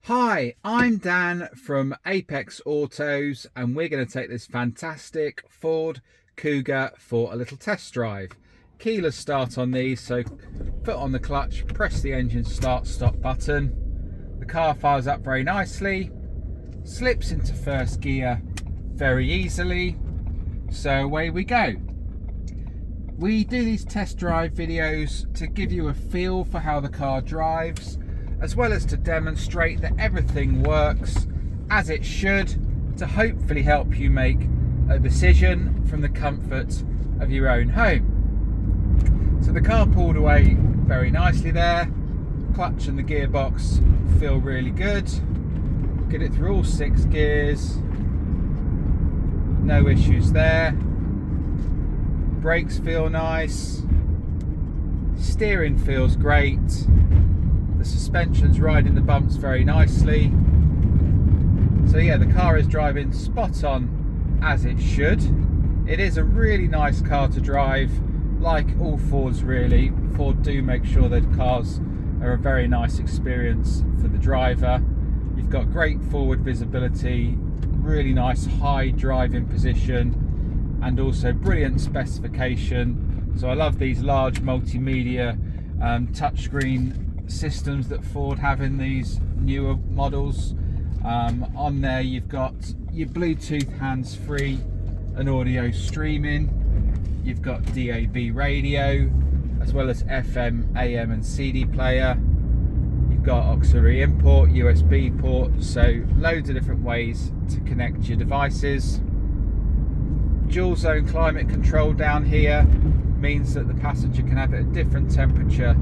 Hi, I'm Dan from Apex Autos and we're going to take this fantastic Ford Kuga for a little test drive. Keyless start on these, so foot on the clutch, press the engine start stop button. The car fires up very nicely, slips into first gear very easily, so away we go. We do these test drive videos to give you a feel for how the car drives, as well as to demonstrate that everything works as it should, to hopefully help you make a decision from the comfort of your own home. So the car pulled away very nicely there. Clutch and the gearbox feel really good. Get it through all 6 gears. No issues there. Brakes feel nice. Steering feels great. The suspension's riding the bumps very nicely. So yeah, the car is driving spot on as it should. It is a really nice car to drive, like all Fords really. Ford do make sure their cars are a very nice experience for the driver. You've got great forward visibility, really nice high driving position, and also brilliant specification. So I love these large multimedia touchscreen systems that Ford have in these newer models. On there you've got your Bluetooth hands-free and audio streaming. You've got DAB radio, as well as FM, AM and CD player. You've got auxiliary input, USB port, so loads of different ways to connect your devices. Dual zone climate control down here means that the passenger can have it at different temperature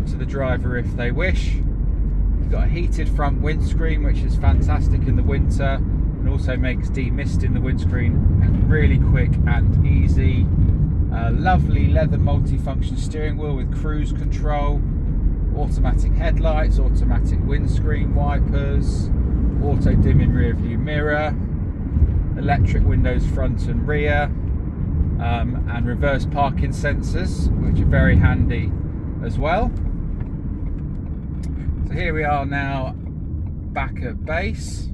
to the driver if they wish. You've got a heated front windscreen, which is fantastic in the winter and also makes demisting the windscreen really quick and easy. Lovely leather multifunction steering wheel with cruise control, automatic headlights, automatic windscreen wipers, auto dimming rear view mirror, electric windows front and rear, and reverse parking sensors, which are very handy as well. So here we are now back at base.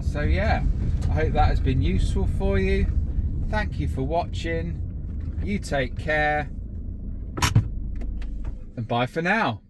So yeah, I hope that has been useful for you. Thank you for watching. You take care and bye for now.